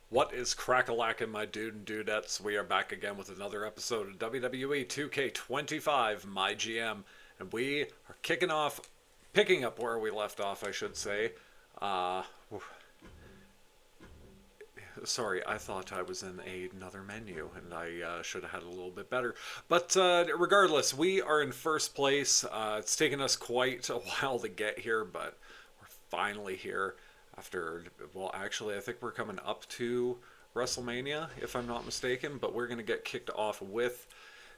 What is crack-a-lackin', my dude and dudettes? We are back again with another episode of WWE 2K25, my GM, and we are picking up where we left off, I should say. Uh, Sorry, I thought I was in another menu, and I should have had a little bit better. But regardless, we are in first place. It's taken us quite a while to get here, but we're finally here after, well, actually, I think we're coming up to WrestleMania, if I'm not mistaken, but we're going to get kicked off with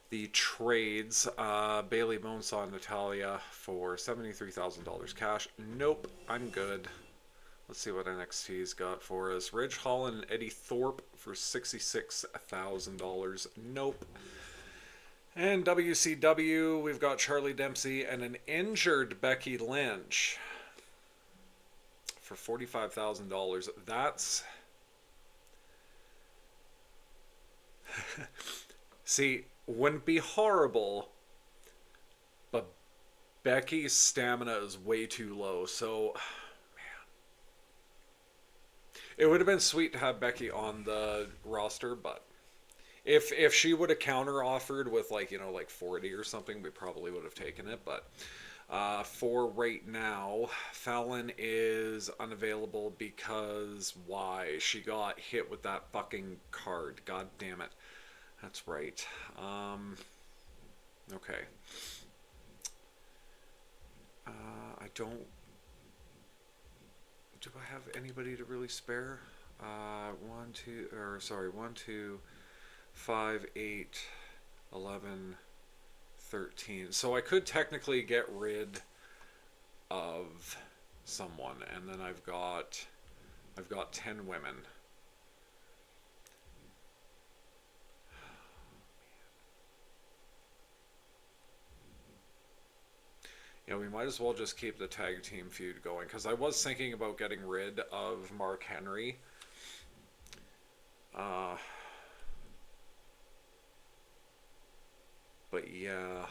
the trades. Bailey Bonesaw and Natalia for $73,000 cash. Nope, I'm good. Let's see what NXT's got for us. Ridge Holland and Eddie Thorpe for $66,000. Nope. And WCW, we've got Charlie Dempsey and an injured Becky Lynch for $45,000. That's... See, wouldn't be horrible, but Becky's stamina is way too low, so... It would have been sweet to have Becky on the roster, but if she would have counter offered with like 40 or something, we probably would have taken it. But for right now, Fallon is unavailable because why? She got hit with that fucking card. God damn it. That's right. Okay. I don't. Do I have anybody to really spare? 1, 2, 5, 8, 11, 13. So I could technically get rid of someone, and then I've got 10 women. Yeah, we might as well just keep the tag team feud going, because I was thinking about getting rid of Mark Henry. But yeah.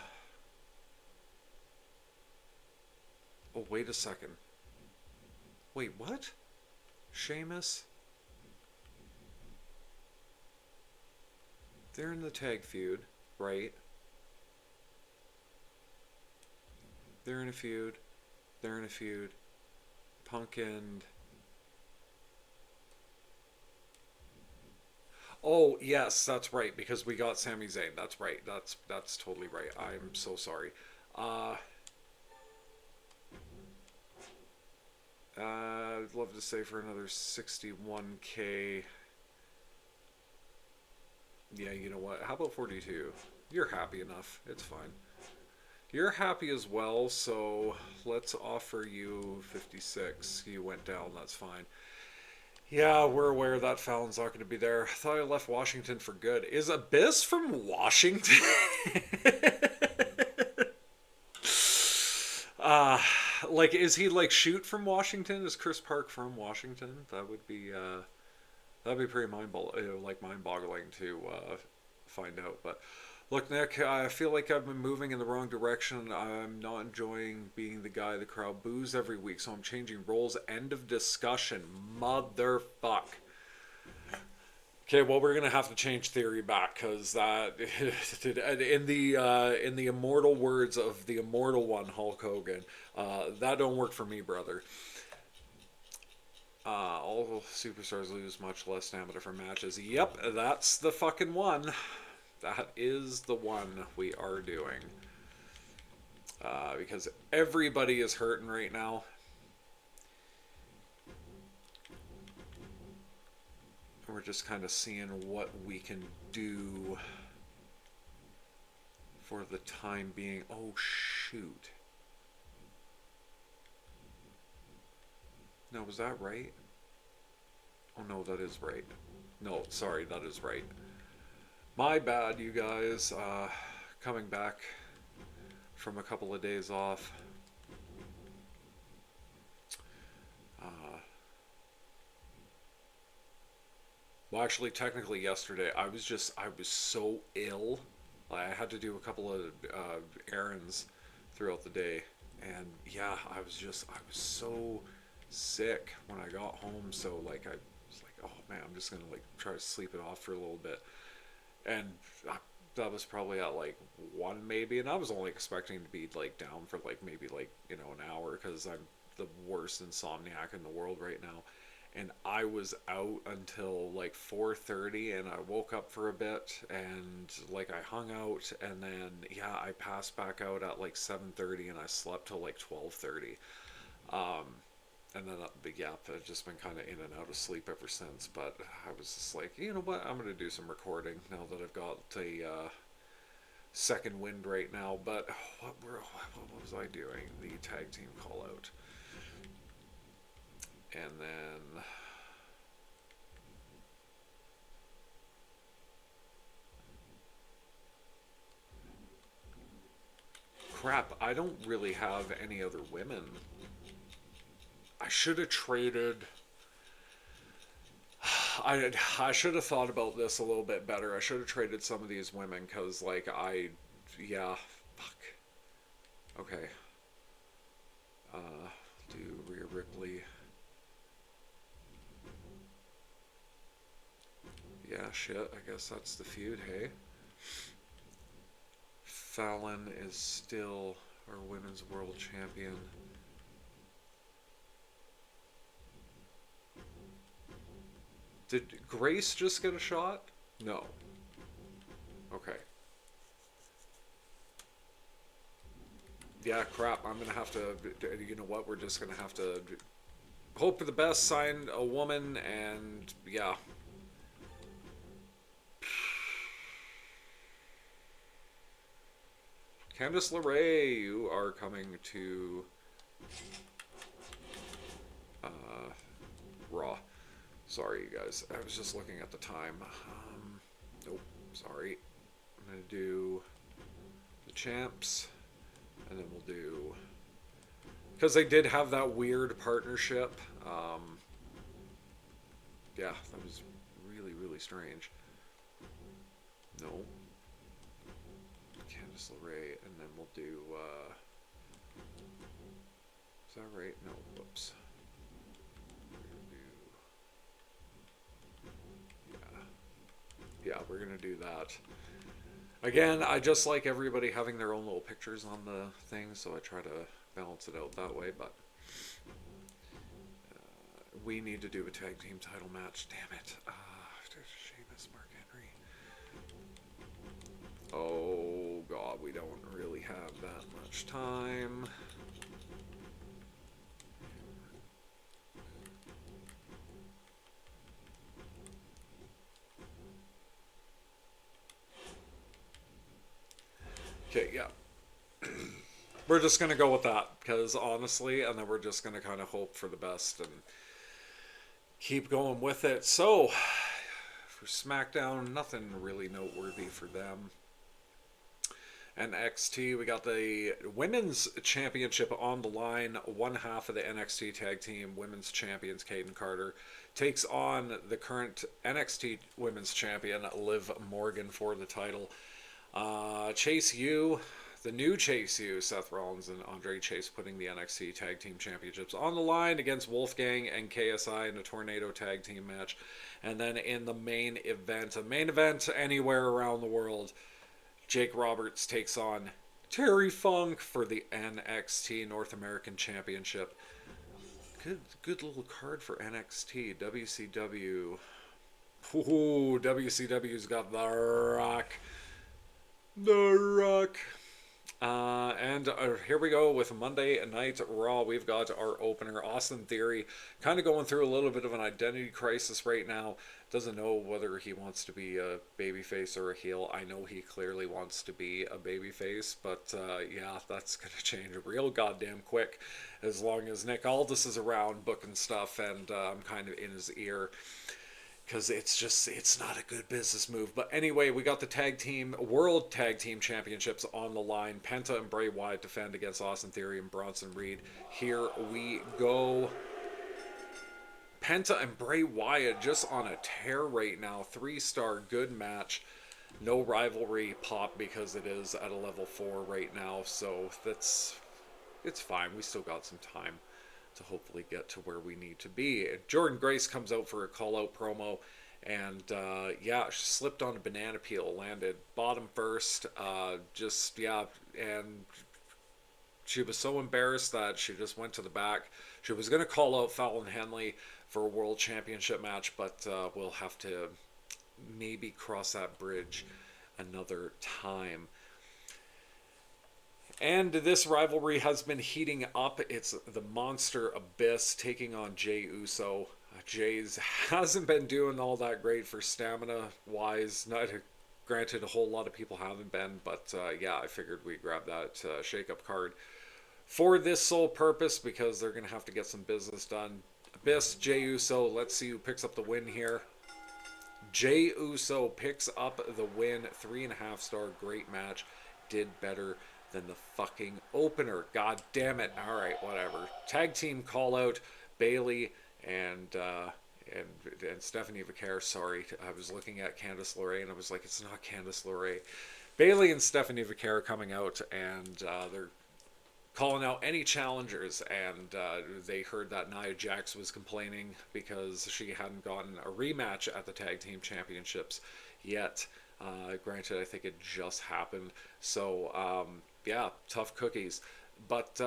Oh, wait a second. Wait, what? Sheamus? They're in the tag feud, right? They're in a feud. They're in a feud. Punk and... Oh, yes, that's right, because we got Sami Zayn. That's right. That's totally right. I'm so sorry. I'd love to say for another 61K. Yeah, you know what? How about 42? You're happy enough. It's fine. You're happy as well, so let's offer you 56. You went down, that's fine. Yeah, we're aware that Fallon's not going to be there. I thought I left Washington for good. Is Abyss from Washington? uh, is he like Shoot from Washington? Is Chris Park from Washington? That'd be pretty mind-boggling to find out, but... Look, Nick, I feel like I've been moving in the wrong direction. I'm not enjoying being the guy the crowd boos every week, so I'm changing roles. End of discussion. Motherfuck. Okay, well, we're gonna have to change theory back, because that, in the immortal words of the immortal one, Hulk Hogan, that don't work for me, brother. All superstars lose much less stamina for matches. Yep, that's the fucking one. That is the one we are doing. Because everybody is hurting right now. We're just kind of seeing what we can do for the time being. Oh, shoot. No, was that right? Oh, no, that is right. No, sorry, that is right. My bad, you guys. Coming back from a couple of days off. Well, actually, technically yesterday, I was so ill. I had to do a couple of errands throughout the day. And yeah, I was so sick when I got home. So like, I was like, oh man, I'm just gonna like try to sleep it off for a little bit. And that was probably at like 1 maybe, and I was only expecting to be like down for like maybe like an hour because I'm the worst insomniac in the world right now. And I was out until like 4:30, and I woke up for a bit, and like I hung out, and then yeah, I passed back out at like 7:30, and I slept till like 12:30. Um, and then yeah, I've just been kind of in and out of sleep ever since. But I was just like, you know what, I'm gonna do some recording now that I've got a second wind right now. But what was I doing? The tag team call out, and then crap, I don't really have any other women. I should have traded. I should have thought about this a little bit better. I should have traded some of these women because, like, yeah, fuck. Okay. Do Rhea Ripley. Yeah, shit. I guess that's the feud, hey? Fallon is still our women's world champion. Did Grace just get a shot? No. Okay. Yeah, crap. I'm gonna have to. You know what? We're just gonna have to hope for the best. Sign a woman, and yeah. Candice LeRae, you are coming to Raw. Sorry, you guys. I was just looking at the time. Nope. Sorry. I'm going to do the champs. And then we'll do... Because they did have that weird partnership. Yeah, that was really, really strange. No. Candice LeRae. And then we'll do... is that right? No. Whoops. Yeah, we're gonna do that. Again, I just like everybody having their own little pictures on the thing, so I try to balance it out that way, but we need to do a tag team title match. Damn it. Sheamus, Mark Henry. Oh, God, we don't really have that much time. Okay, yeah. We're just going to go with that, because honestly, and then we're just going to kind of hope for the best and keep going with it. So, for SmackDown, nothing really noteworthy for them. NXT, we got the Women's Championship on the line. One half of the NXT Tag Team Women's Champions, Kayden Carter, takes on the current NXT Women's Champion, Liv Morgan, for the title. Chase U, the new Chase U, Seth Rollins and Andre Chase, putting the NXT Tag Team Championships on the line against Wolfgang and KSI in a Tornado Tag Team match. And then in the main event, a main event anywhere around the world, Jake Roberts takes on Terry Funk for the NXT North American Championship. Good little card for NXT. WCW. Ooh, WCW's got The Rock. The Rock. And here we go with Monday Night Raw. We've got our opener, Austin Theory, kind of going through a little bit of an identity crisis right now. Doesn't know whether he wants to be a babyface or a heel. I know he clearly wants to be a babyface, but yeah, that's going to change real goddamn quick as long as Nick Aldis is around booking stuff, and I'm kind of in his ear. Because it's not a good business move. But anyway, we got the World Tag Team Championships on the line. Penta and Bray Wyatt defend against Austin Theory and Bronson Reed. Here we go. Penta and Bray Wyatt just on a tear right now. 3-star, good match. No rivalry pop because it is at a level 4 right now. So it's fine. We still got some time to hopefully get to where we need to be. Jordan Grace comes out for a call out promo, and yeah, she slipped on a banana peel, landed bottom first. Yeah, and she was so embarrassed that she just went to the back. She was going to call out Fallon Henley for a world championship match, but we'll have to maybe cross that bridge another time. And this rivalry has been heating up. It's the Monster Abyss taking on Jey Uso. Jay's hasn't been doing all that great for stamina wise. Not granted, a whole lot of people haven't been, but yeah, I figured we'd grab that shake-up card for this sole purpose because they're going to have to get some business done. Abyss, Jey Uso, let's see who picks up the win here. Jey Uso picks up the win, 3.5 star, great match, did better than the fucking opener. God damn it. All right, whatever. Tag team call out, Bayley and Stephanie Vaquer. Sorry, I was looking at Candice LeRae and I was like, it's not Candice LeRae. Bayley and Stephanie Vaquer coming out, and they're calling out any challengers, and they heard that Nia Jax was complaining because she hadn't gotten a rematch at the Tag Team Championships yet. Granted, I think it just happened. So, yeah, tough cookies. But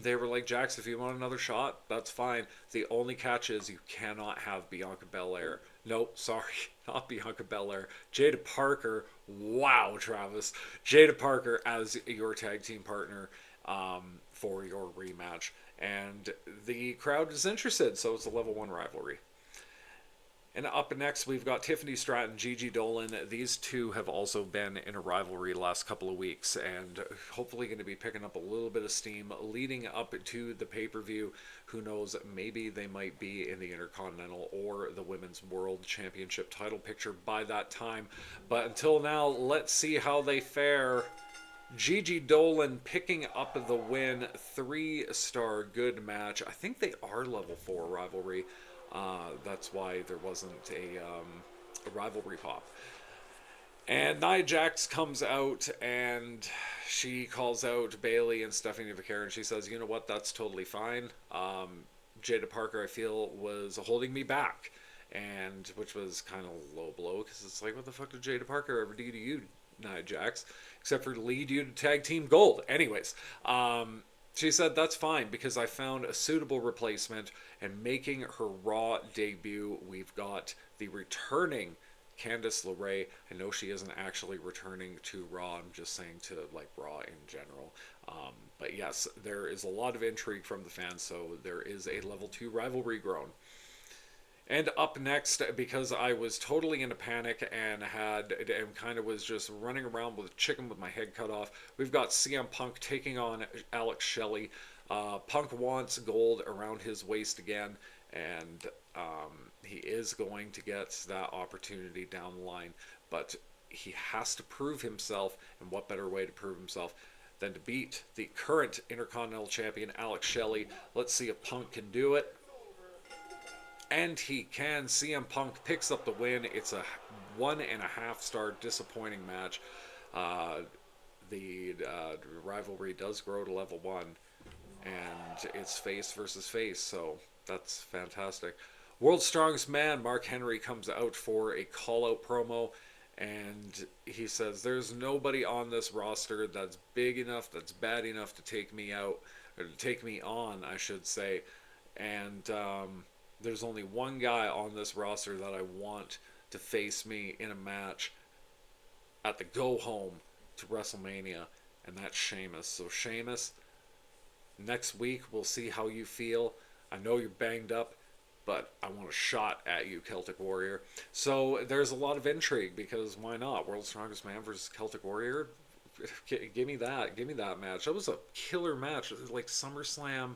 they were like, Jax, if you want another shot, that's fine. The only catch is you cannot have Bianca Belair. Nope, sorry, not Bianca Belair. Jada Parker. Wow, Travis. Jada Parker as your tag team partner for your rematch. And the crowd is interested, so it's a level 1 rivalry. And up next, we've got Tiffany Stratton, Gigi Dolan. These two have also been in a rivalry the last couple of weeks, and hopefully going to be picking up a little bit of steam leading up to the pay-per-view. Who knows, maybe they might be in the Intercontinental or the Women's World Championship title picture by that time. But until now, let's see how they fare. Gigi Dolan picking up the win, 3-star, good match. I think they are level 4 rivalry. That's why there wasn't a rivalry pop. And Nia Jax comes out and she calls out Bayley and Stephanie Vaquer, and she says, you know what, that's totally fine. Jada Parker, I feel, was holding me back, and which was kind of low blow because it's like, what the fuck did Jada Parker ever do to you, Nia Jax, except for lead you to tag team gold? Anyways, she said, that's fine because I found a suitable replacement, and making her Raw debut, we've got the returning Candice LeRae. I know she isn't actually returning to Raw, I'm just saying to like Raw in general. But yes, there is a lot of intrigue from the fans, so there is a level 2 rivalry grown. And up next, because I was totally in a panic and kind of was just running around with a chicken with my head cut off, we've got CM Punk taking on Alex Shelley. Punk wants gold around his waist again, and he is going to get that opportunity down the line, but he has to prove himself, and what better way to prove himself than to beat the current Intercontinental Champion Alex Shelley. Let's see if Punk can do it. And he can. CM Punk picks up the win. It's a 1.5-star disappointing match. The rivalry does grow to level 1, and it's face versus face, so that's fantastic. World's Strongest Man, Mark Henry, comes out for a call-out promo, and he says, there's nobody on this roster that's big enough, that's bad enough to take me out, or to take me on, I should say. And there's only one guy on this roster that I want to face me in a match at the go-home to WrestleMania, and that's Sheamus. So Sheamus, next week we'll see how you feel. I know you're banged up, but I want a shot at you, Celtic Warrior. So there's a lot of intrigue, because why not? World's Strongest Man versus Celtic Warrior? Give me that. Give me that match. That was a killer match. Like SummerSlam...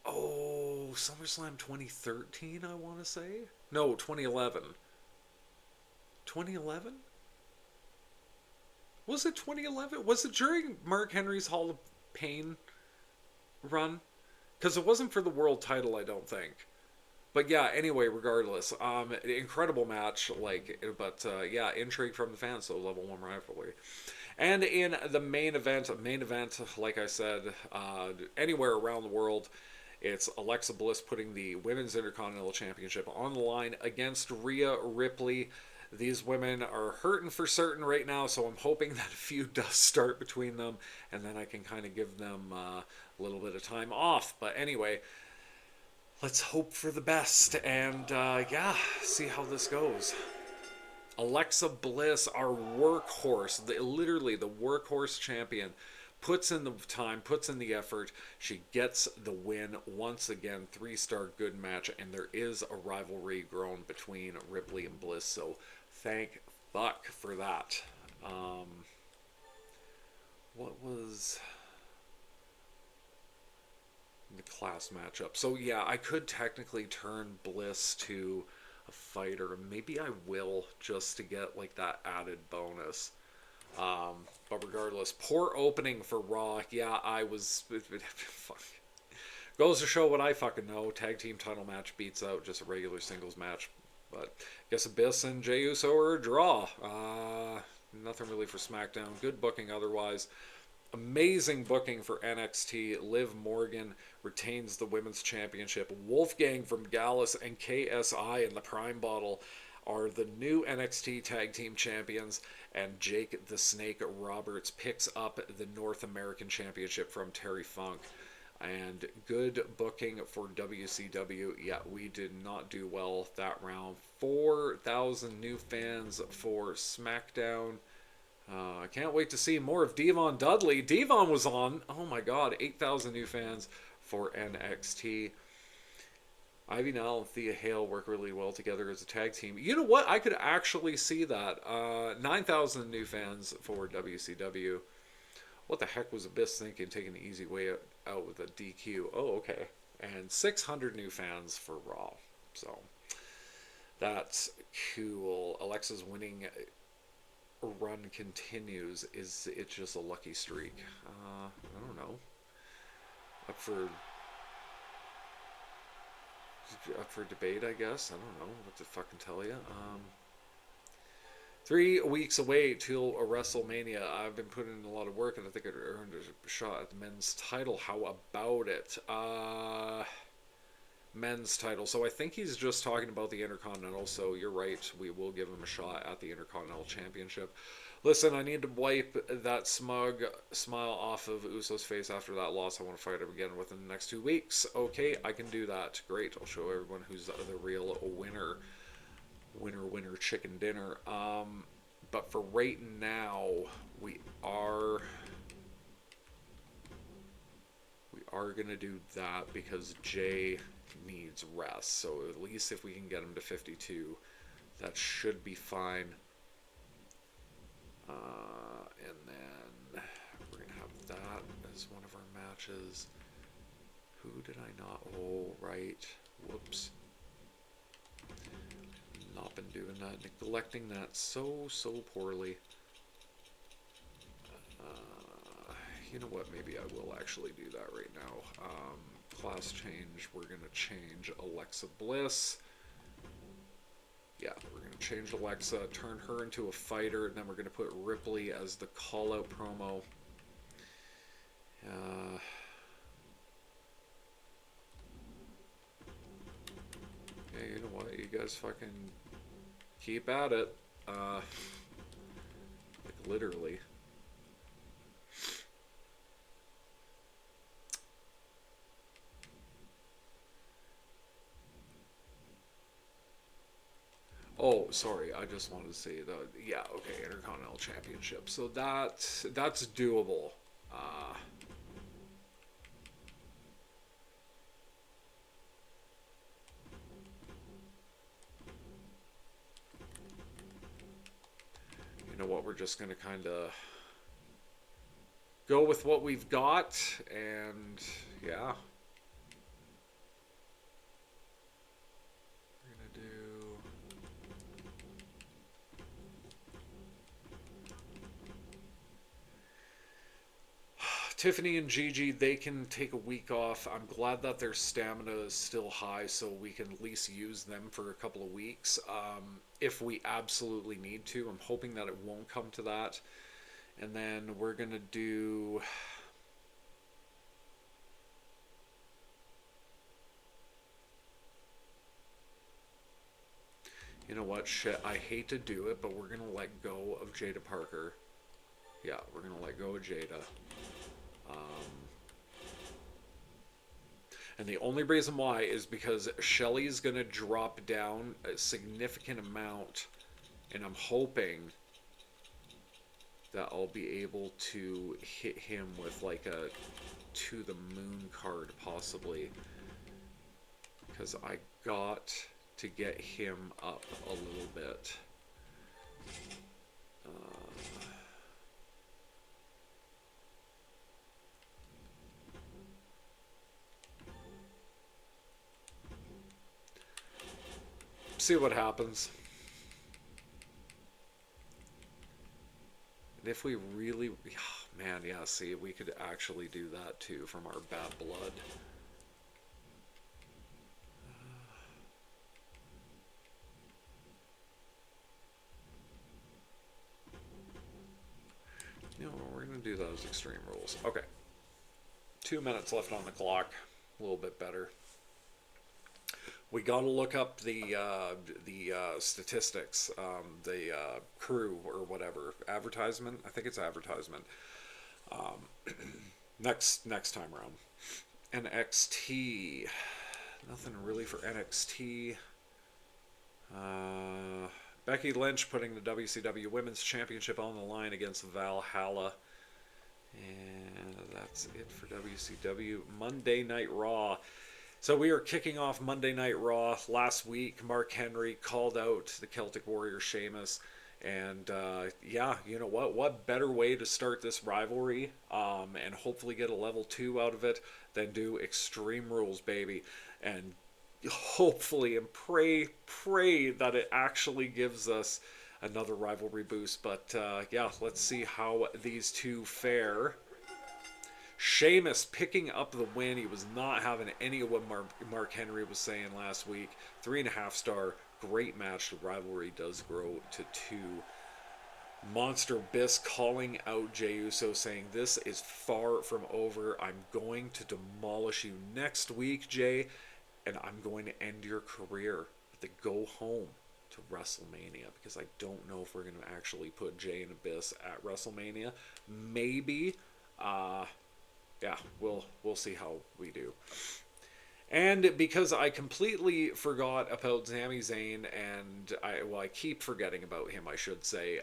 Oh, SummerSlam 2013, I want to say? No, 2011. 2011? Was it 2011? Was it during Mark Henry's Hall of Pain run? Because it wasn't for the world title, I don't think. But yeah, anyway, regardless, incredible match. Like, but yeah, intrigue from the fans. So level one rivalry. And in the main event, like I said, anywhere around the world, it's Alexa Bliss putting the Women's Intercontinental Championship on the line against Rhea Ripley. These women are hurting for certain right now, so I'm hoping that a feud does start between them, and then I can kind of give them a little bit of time off. But anyway, let's hope for the best, and yeah, see how this goes. Alexa Bliss, our workhorse, literally the workhorse champion, puts in the time, puts in the effort. She gets the win once again. 3-star good match, and there is a rivalry grown between Ripley and Bliss. So thank fuck for that. What was the class matchup? So yeah, I could technically turn Bliss to a fighter. Maybe I will, just to get like that added bonus. But regardless, poor opening for Raw. Yeah, I was. Fuck. Goes to show what I fucking know. Tag team title match beats out just a regular singles match. But I guess Abyss and Jey Uso are a draw. Nothing really for SmackDown. Good booking otherwise. Amazing booking for NXT. Liv Morgan retains the Women's Championship. Wolfgang from Gallus and KSI in the Prime Bottle are the new NXT Tag Team Champions, and Jake the Snake Roberts picks up the North American Championship from Terry Funk. And good booking for WCW. Yeah, we did not do well that round. 4,000 new fans for SmackDown. I can't wait to see more of Devon Dudley. Devon was on. Oh my god, 8,000 new fans for NXT. Ivy Nile and Thea Hale work really well together as a tag team. You know what? I could actually see that. 9,000 new fans for WCW. What the heck was Abyss thinking, taking the easy way out with a DQ? Oh, okay. And 600 new fans for Raw. So, that's cool. Alexa's winning run continues. Is it just a lucky streak? I don't know. Up for debate, I guess. I don't know what to fucking tell you. 3 weeks away till a WrestleMania. I've been putting in a lot of work, and I think I earned a shot at the men's title. How about it? Men's title. So I think he's just talking about the Intercontinental. So you're right. We will give him a shot at the Intercontinental Championship. Listen, I need to wipe that smug smile off of Uso's face after that loss. I want to fight him again within the next 2 weeks. Okay, I can do that. Great. I'll show everyone who's the real winner. Winner, chicken dinner. But for right now, we are gonna do that because Jay needs rest. So at least if we can get him to 52, that should be fine. And then we're gonna have that as one of our matches. Who did I not? Oh, right. Whoops. Not been doing that, neglecting that so poorly. You know what, maybe I will actually do that right now. Class change, we're going to change Alexa Bliss. Yeah, we're going to change Alexa, turn her into a fighter, and then we're going to put Ripley as the call-out promo. Yeah, you know what, you guys fucking keep at it. Like, literally. Oh, sorry, I just wanted to say that, yeah, okay, Intercontinental Championship. So that's doable. You know what, we're just going to kind of go with what we've got, and yeah. Tiffany and Gigi, they can take a week off. I'm glad that their stamina is still high, so we can at least use them for a couple of weeks if we absolutely need to. I'm hoping that it won't come to that. And then we're going to do... You know what? Shit, I hate to do it, but we're going to let go of Jada Parker. Yeah, we're going to let go of Jada. And the only reason why is because Shelly's going to drop down a significant amount. And I'm hoping that I'll be able to hit him with like a to the moon card possibly. Because I got to get him up a little bit. See what happens. And if we really, oh man, yeah, see, we could actually do that too from our bad blood. You know, we're going to do those extreme rules. Okay. 2 minutes left on the clock. A little bit better. We got to look up the statistics, the crew or whatever advertisement. I think it's advertisement. Next time around, NXT. Nothing really for NXT. Becky Lynch putting the WCW Women's Championship on the line against Valhalla. And that's it for WCW. Monday Night Raw. So we are kicking off Monday Night Raw. Last week, Mark Henry called out the Celtic Warrior Sheamus. And yeah, you know what? What better way to start this rivalry and hopefully get a level 2 out of it than do Extreme Rules, baby. And hopefully and pray that it actually gives us another rivalry boost. But yeah, let's see how these two fare. Sheamus picking up the win. He was not having any of what Mark Henry was saying last week. 3.5 star. Great match. The rivalry does grow to 2. Monster Biss calling out Jey Uso, saying, "This is far from over. I'm going to demolish you next week, Jey, and I'm going to end your career with the go home to WrestleMania," because I don't know if we're going to actually put Jey and Abyss at WrestleMania. Maybe. Yeah, we'll see how we do. And because I completely forgot about Sami Zayn, and I keep forgetting about him, I should say.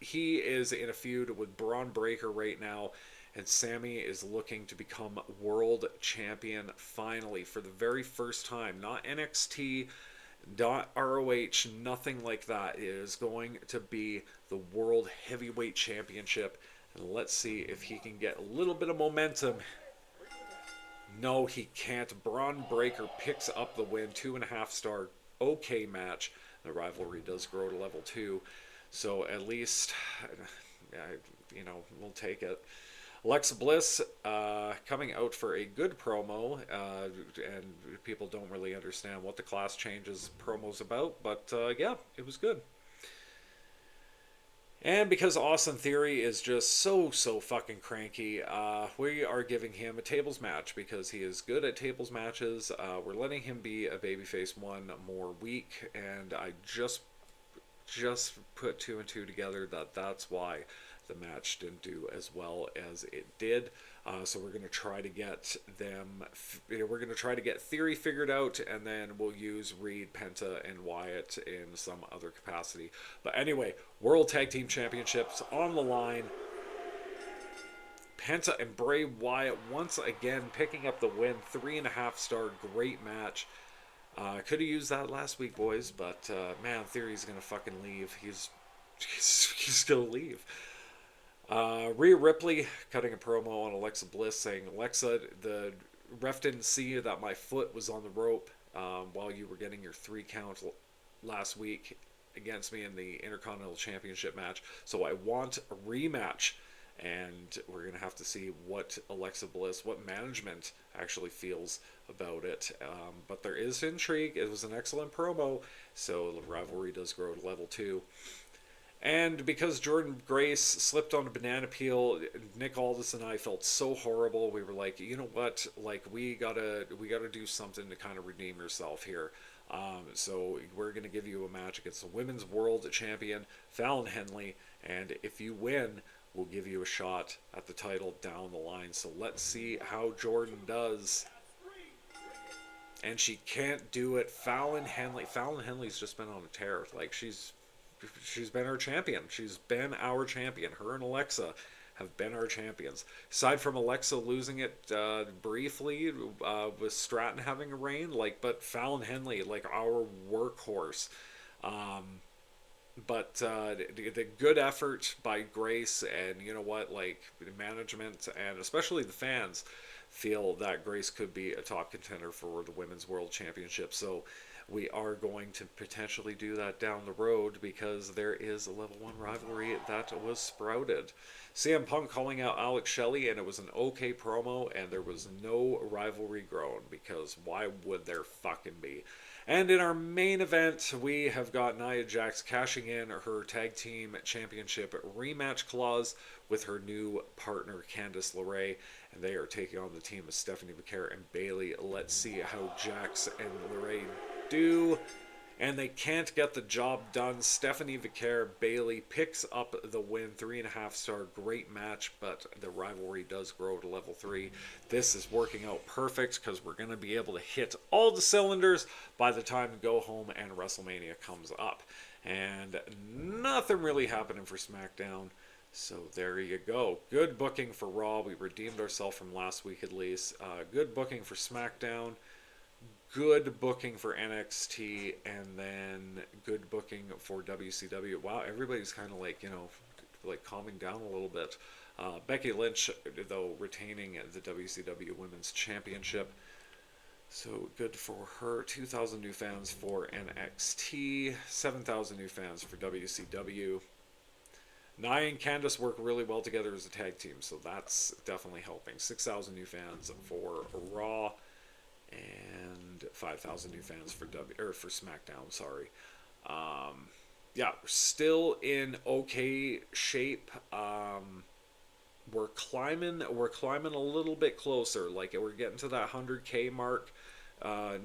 He is in a feud with Braun Breaker right now, and Sami is looking to become world champion finally for the very first time. Not NXT, not ROH, nothing like that. It is going to be the World Heavyweight Championship. And let's see if he can get a little bit of momentum. No, he can't. Braun Breaker picks up the win. 2.5 star. Okay match. The rivalry does grow to level 2. So at least, you know, we'll take it. Alexa Bliss coming out for a good promo. And people don't really understand what the Class Changes promo's about. But yeah, it was good. And because Austin Theory is just so fucking cranky, we are giving him a tables match because he is good at tables matches. We're letting him be a babyface one more week, and I just put 2 and 2 together that's why the match didn't do as well as it did. So we're going to try to get we're going to try to get Theory figured out, and then we'll use Reed, Penta, and Wyatt in some other capacity. But anyway, World Tag Team Championships on the line. Penta and Bray Wyatt once again picking up the win. 3.5 star, great match. Could have used that last week, boys, but man, Theory's going to fucking leave. He's going to leave. Rhea Ripley cutting a promo on Alexa Bliss saying, "Alexa, the ref didn't see that my foot was on the rope while you were getting your 3 count last week against me in the Intercontinental Championship match. So I want a rematch." and we're going to have to see what Alexa Bliss, what management actually feels about it. But there is intrigue. It was an excellent promo, so the rivalry does grow to level 2. And because Jordan Grace slipped on a banana peel, Nick Aldis and I felt so horrible. We were like, you know what? Like we gotta do something to kind of redeem yourself here. So we're gonna give you a match against the Women's World Champion Fallon Henley, and if you win, we'll give you a shot at the title down the line. So let's see how Jordan does. And she can't do it. Fallon Henley's just been on a tear. Like she's been our champion. She's been our champion. Her and Alexa have been our champions. Aside from Alexa losing it briefly with Stratton having a reign, but Fallon Henley, like our workhorse. But the good effort by Grace, and you know what, like the management and especially the fans feel that Grace could be a top contender for the Women's World Championship. So we are going to potentially do that down the road because there is a level 1 rivalry that was sprouted. CM Punk calling out Alex Shelley, and it was an okay promo, and there was no rivalry grown because why would there fucking be? And in our main event, we have got Nia Jax cashing in her tag team championship rematch clause with her new partner Candice LeRae, and they are taking on the team of Stephanie McCare and Bayley. Let's see how Jax and LeRae do. And they can't get the job done. Stephanie McCare, Bayley picks up the win. 3.5 star, great match, but the rivalry does grow to level 3. This is working out perfect because we're going to be able to hit all the cylinders by the time Go Home and WrestleMania comes up. And nothing really happening for SmackDown. So there you go. Good booking for Raw. We redeemed ourselves from last week at least. Good booking for SmackDown. Good booking for NXT, and then good booking for WCW. Wow, everybody's kind of like calming down a little bit. Becky Lynch, though, retaining the WCW Women's Championship. So good for her. 2,000 new fans for NXT. 7,000 new fans for WCW. Nia and Candice work really well together as a tag team, so that's definitely helping. 6,000 new fans for Raw. And 5,000 new fans for for SmackDown. Sorry. Yeah, we're still in okay shape. We're climbing a little bit closer. Like we're getting to that 100K mark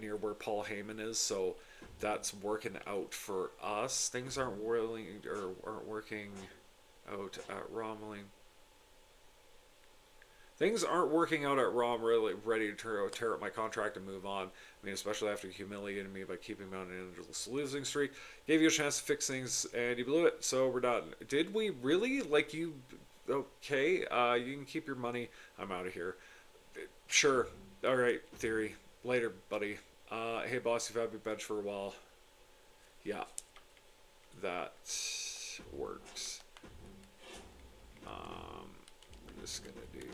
near where Paul Heyman is. So that's working out for us. Things aren't working out at Romling. Things aren't working out at Raw. I'm really ready to tear up my contract and move on. I mean, especially after you humiliated me by keeping me on an endless losing streak. Gave you a chance to fix things, and you blew it, so we're done. Did we really? Like, you... Okay, you can keep your money. I'm out of here. Sure. Alright, Theory. Later, buddy. Hey, boss, you've had me bench for a while. Yeah. That works. I'm just gonna do...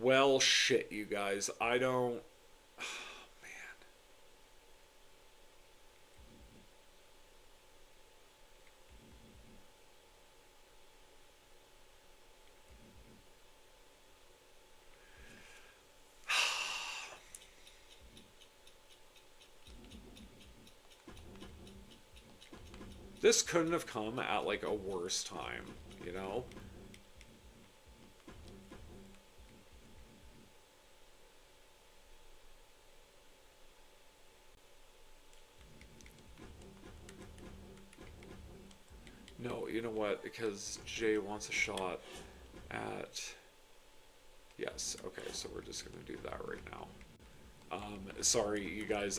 Well, shit, you guys. I don't... Oh, man. This couldn't have come at, like, a worse time, you know? No, you know what? Because Jay wants a shot at... Yes, okay, so we're just going to do that right now. Sorry, you guys,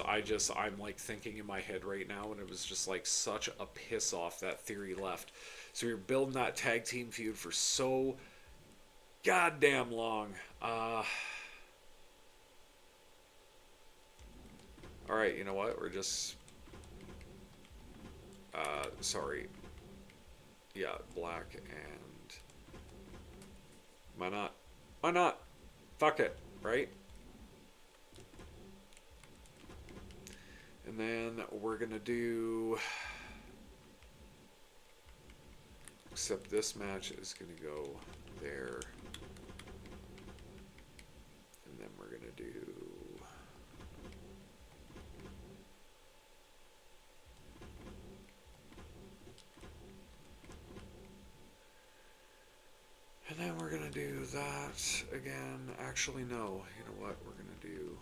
I'm like thinking in my head right now, and it was just like such a piss off that Theory left. So you're building that tag team feud for so goddamn long. Alright, you know what? We're just... sorry. Yeah, black and... Why not? Why not? Fuck it, right? And then we're gonna do... Except this match is going to go there. And then we're going to do... And then we're going to do that again. Actually, no. You know what we're going to do?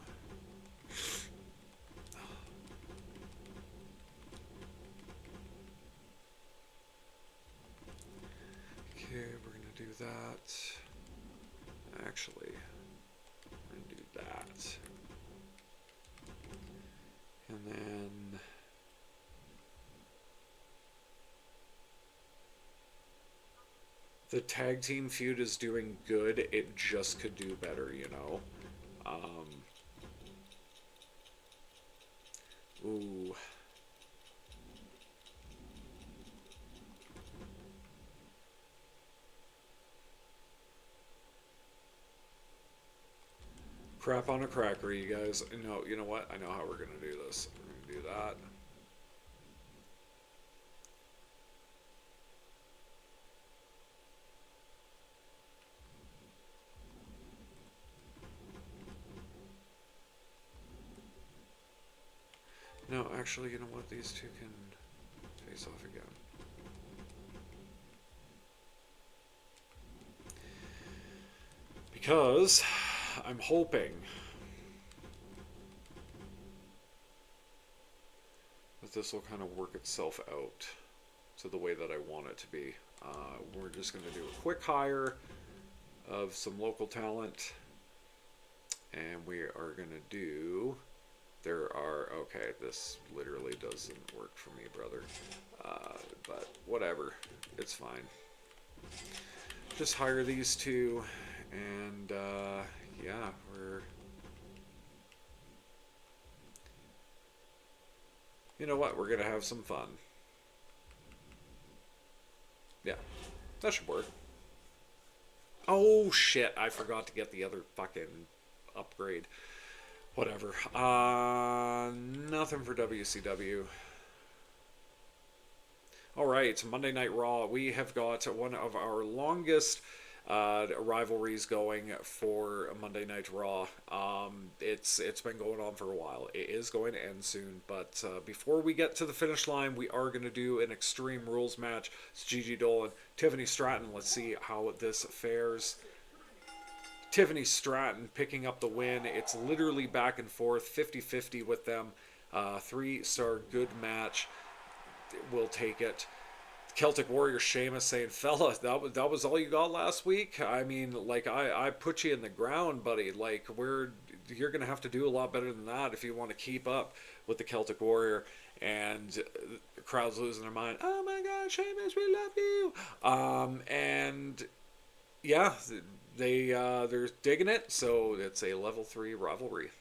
Okay, we're going to do that. Actually, we're going to do that. And then... the tag team feud is doing good. It just could do better, you know? Ooh. Crap on a cracker, you guys. No, you know what? I know how we're going to do this. We're going to do that. No, actually, you know what? These two can face off again. Because I'm hoping that this will kind of work itself out to the way that I want it to be. We're just going to do a quick hire of some local talent. And we are going to do... There are... Okay, this literally doesn't work for me, brother. But whatever. It's fine. Just hire these two. And, yeah, we're... You know what? We're going to have some fun. Yeah. That should work. Oh, shit. I forgot to get the other fucking upgrade. Whatever. Nothing for WCW. Alright, Monday Night Raw. We have got one of our longest rivalries going for Monday Night Raw. It's been going on for a while. It is going to end soon, but before we get to the finish line, we are going to do an Extreme Rules match. It's Gigi Dolan, Tiffany Stratton. Let's see how this fares. Tiffany Stratton picking up the win. It's literally back and forth, 50-50 with them. 3-star good match. We'll take it. Celtic Warrior Sheamus saying, fella, that was all you got last week? I mean, like, I put you in the ground, buddy. Like, you're going to have to do a lot better than that if you want to keep up with the Celtic Warrior. And the crowd's losing their mind. Oh my God, Sheamus, we love you. And yeah, they're digging it. So it's a level 3 rivalry.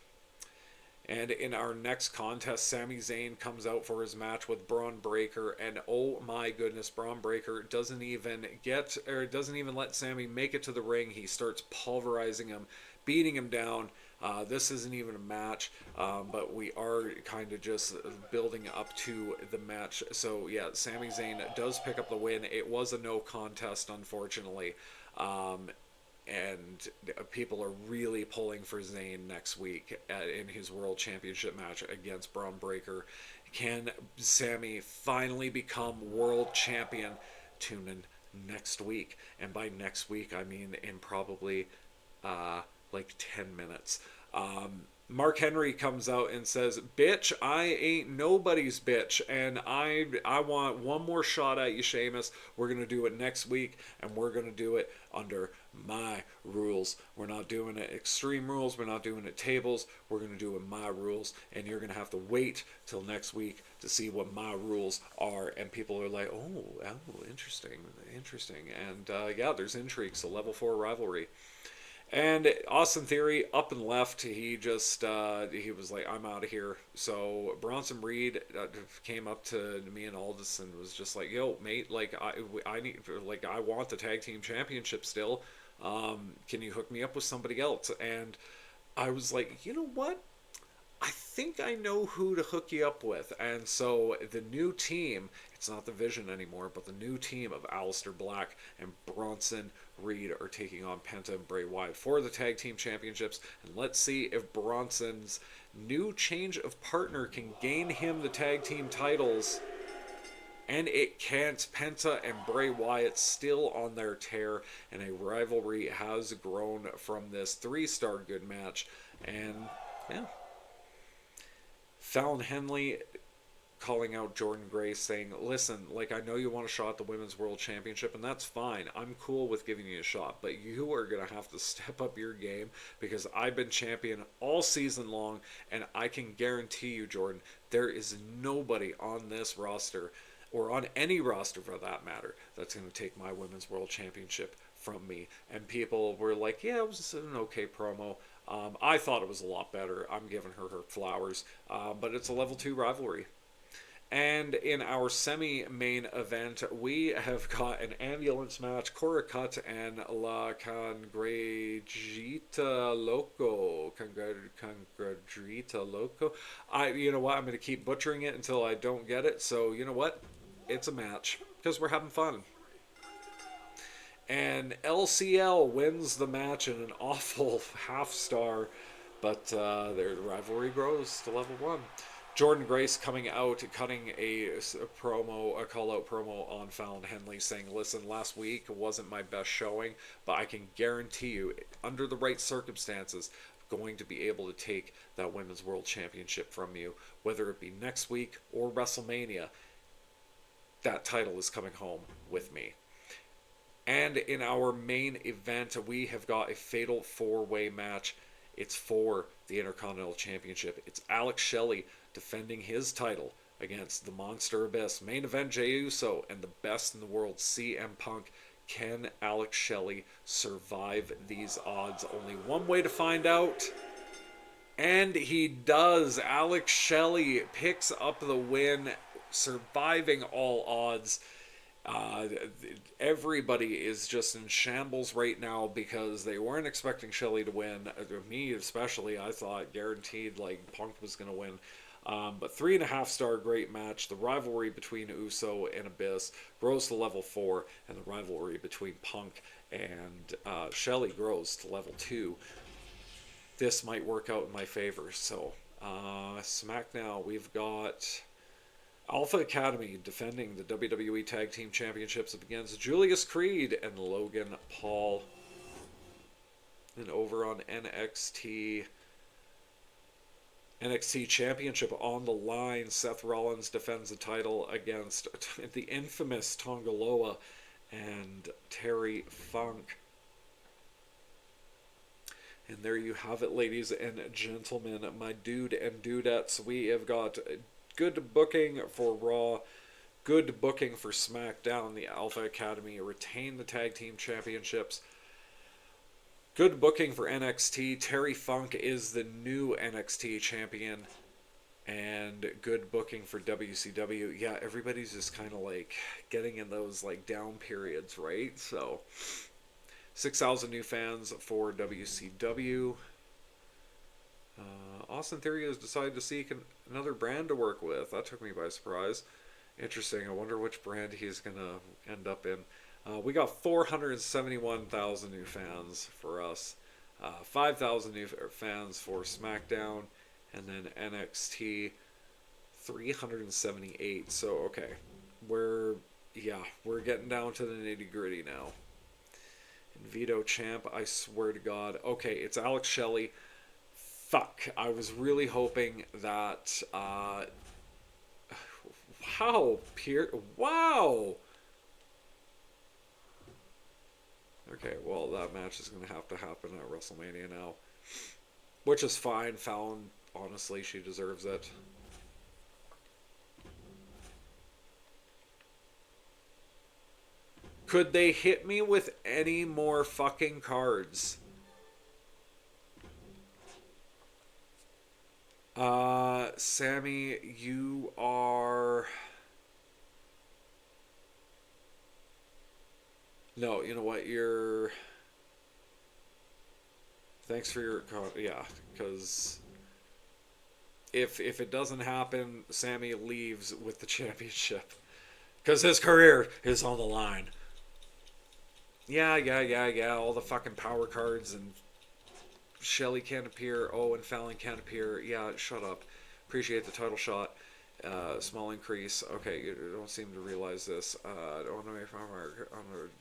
And in our next contest, Sami Zayn comes out for his match with Braun Breaker, and oh my goodness, Braun Breaker doesn't even let Sami make it to the ring. He starts pulverizing him, beating him down. This isn't even a match, but we are kind of just building up to the match. So yeah, Sami Zayn does pick up the win. It was a no contest, unfortunately. And people are really pulling for Zayn next week in his World Championship match against Braun Breaker. Can Sami finally become World Champion? Tune in next week. And by next week, I mean in probably like 10 minutes. Mark Henry comes out and says, bitch, I ain't nobody's bitch, and I want one more shot at you, Sheamus. We're going to do it next week, and we're going to do it under my rules. We're not doing it Extreme Rules. We're not doing it tables. We're going to do it my rules, and you're going to have to wait till next week to see what my rules are. And people are like, oh, interesting. And yeah, there's intrigue. So level 4 rivalry. And Austin Theory up and left. He just he was like, I'm out of here. So Bronson Reed came up to me and Aldis and was just like, yo, mate, like I need, like, I want the tag team championship still. Can you hook me up with somebody else? And I was like, you know what? I think I know who to hook you up with. And so the new team, it's not the Vision anymore, but the new team of Aleister Black and Bronson Reed are taking on Penta and Bray Wyatt for the Tag Team Championships. And let's see if Bronson's new change of partner can gain him the Tag Team titles. And it can't. Penta and Bray Wyatt still on their tear, and a rivalry has grown from this 3-star good match. And yeah, Fallon Henley calling out Jordan Grace, saying, listen, like, I know you want a shot at the Women's World Championship, and that's fine. I'm cool with giving you a shot, but you are going to have to step up your game, because I've been champion all season long, and I can guarantee you, Jordan, there is nobody on this roster, or on any roster for that matter, that's going to take my Women's World Championship from me. And people were like, yeah, it was an okay promo. I thought it was a lot better. I'm giving her flowers. But it's a level 2 rivalry. And in our semi-main event, we have got an ambulance match. Cora Cut and La Cangregrita Loco. Cangregrita Loco. You know what? I'm going to keep butchering it until I don't get it. So, you know what? It's a match. Because we're having fun. And LCL wins the match in an awful half-star. But their rivalry grows to level 1. Jordan Grace coming out, cutting a call-out promo on Fallon Henley, saying, listen, last week wasn't my best showing, but I can guarantee you, under the right circumstances, I'm going to be able to take that Women's World Championship from you, whether it be next week or WrestleMania. That title is coming home with me. And in our main event, we have got a fatal 4-way match. It's for the Intercontinental Championship. It's Alex Shelley defending his title against the Monster Abyss. Main event, Jey Uso and the best in the world, CM Punk. Can Alex Shelley survive these odds? Only one way to find out. And he does. Alex Shelley picks up the win, surviving all odds. Everybody is just in shambles right now because they weren't expecting Shelley to win. Me especially, I thought guaranteed like Punk was going to win. But 3.5-star great match. The rivalry between Uso and Abyss grows to level 4, and the rivalry between Punk and Shelley grows to level 2. This might work out in my favor. So, SmackDown, we've got Alpha Academy defending the WWE Tag Team Championships against Julius Creed and Logan Paul. And over on NXT Championship on the line, Seth Rollins defends the title against the infamous Tonga Loa and Terry Funk. And there you have it, ladies and gentlemen, my dude and dudettes. We have got good booking for Raw, good booking for SmackDown. The Alpha Academy retain the Tag Team Championships. Good booking for NXT. Terry Funk is the new NXT champion. And good booking for WCW. Yeah, everybody's just kind of like getting in those like down periods, right? So 6,000 new fans for WCW. Austin Theory has decided to seek another brand to work with. That took me by surprise. Interesting. I wonder which brand he's going to end up in. We got 471,000 new fans for us. 5,000 new fans for SmackDown. And then NXT, 378. So, okay. We're getting down to the nitty-gritty now. And Vito Champ, I swear to God. Okay, it's Alex Shelley. Fuck. I was really hoping that... Wow! Okay, well, that match is going to happen at WrestleMania now. Which is fine. Fallon, honestly, she deserves it. Could they hit me with any more fucking cards? Sammy, you are... No, you know what, you're... Thanks for your... Yeah, because... if it doesn't happen, Sammy leaves with the championship because his career is on the line. Yeah, yeah, yeah, yeah. All the fucking power cards and Shelly can't appear. Oh, and Fallon can't appear. Yeah, shut up. Appreciate the title shot. Small increase. Okay, you don't seem to realize this. On a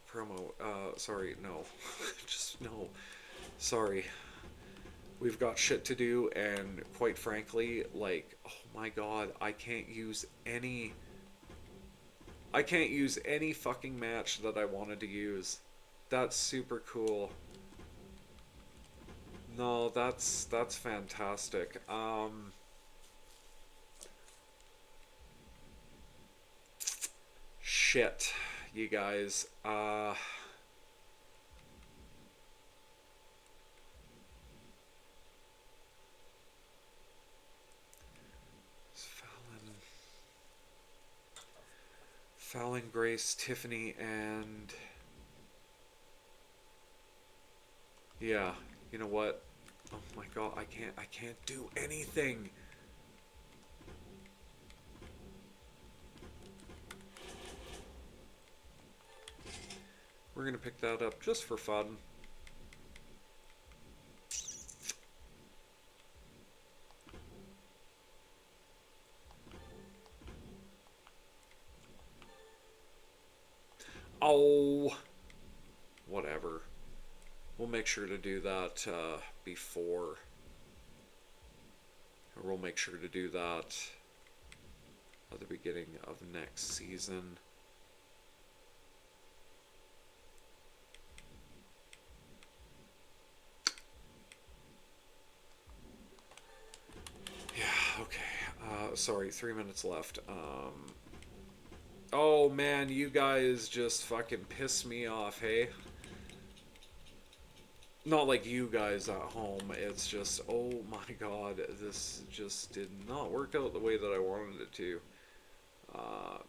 promo. Sorry, no. Just no. Sorry. We've got shit to do, and quite frankly, like, oh my god, I can't use any fucking match that I wanted to use. That's super cool. No, that's fantastic. Shit, you guys. Fallon, Fallon, Grace, Tiffany, and yeah. You know what? Oh my god, I can't do anything. We're gonna pick that up just for fun. Oh, whatever. We'll make sure to do that before. Or we'll make sure to do that at the beginning of next season. Yeah, okay. Sorry, 3 minutes left. Oh man, you guys just fucking piss me off, hey? Not like you guys at home. It's just, oh my god, this just did not work out the way that I wanted it to.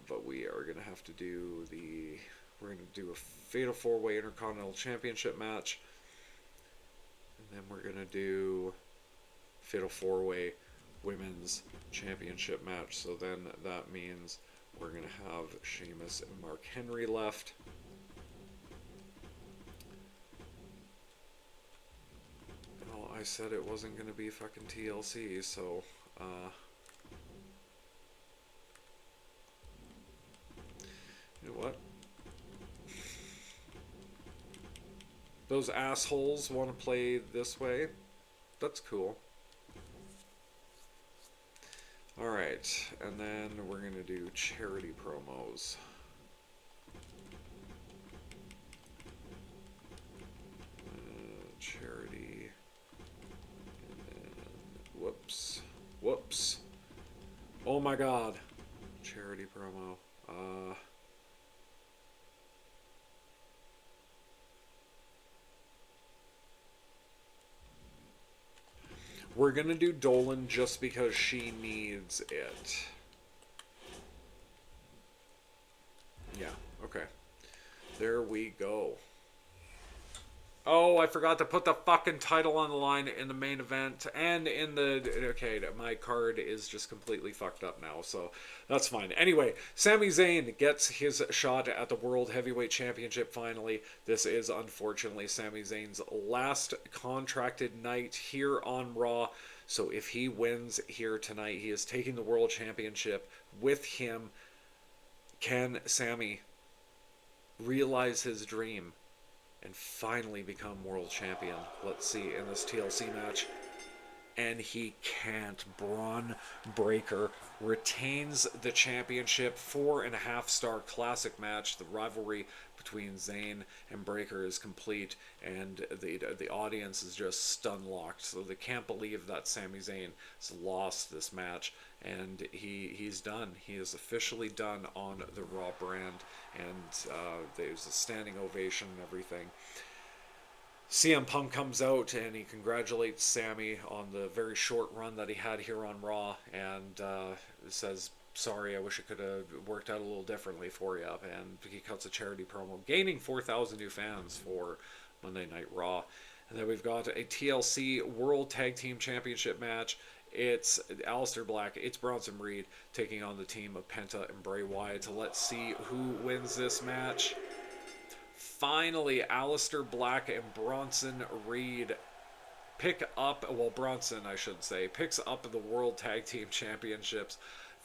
But we are gonna have to do we're gonna do a Fatal 4-Way Intercontinental Championship match, and then we're gonna do Fatal 4-Way Women's Championship match. So then that means we're gonna have Sheamus and Mark Henry left. Well, I said it wasn't gonna be fucking TLC, so you know what? Those assholes want to play this way. That's cool. Alright, and then we're going to do charity promos. Charity. And then, whoops. Whoops. Oh my god. Charity promo. We're gonna do Dolan just because she needs it. Yeah, okay. There we go. Oh, I forgot to put the fucking title on the line in the main event and in the... Okay, my card is just completely fucked up now, so that's fine. Anyway, Sami Zayn gets his shot at the World Heavyweight Championship finally. This is, unfortunately, Sami Zayn's last contracted night here on Raw. So if he wins here tonight, he is taking the World Championship with him. Can Sami realize his dream and finally become world champion? Let's see in this TLC match. And he can't. Braun Breaker retains the championship. 4.5-star classic match. The rivalry between Zayn and Breaker is complete, and the audience is just stun locked. So they can't believe that Sami Zayn has lost this match, and he's done. He is officially done on the Raw brand, and there's a standing ovation and everything. CM Punk comes out and he congratulates Sami on the very short run that he had here on Raw, and says, sorry, I wish it could have worked out a little differently for you. And he cuts a charity promo, gaining 4,000 new fans for Monday Night Raw. And then we've got a TLC World Tag Team Championship match. It's Aleister Black, it's Bronson Reed taking on the team of Penta and Bray Wyatt. So let's see who wins this match. Finally, Aleister Black and Bronson Reed pick up, well, Bronson, I should say, picks up the World Tag Team Championships.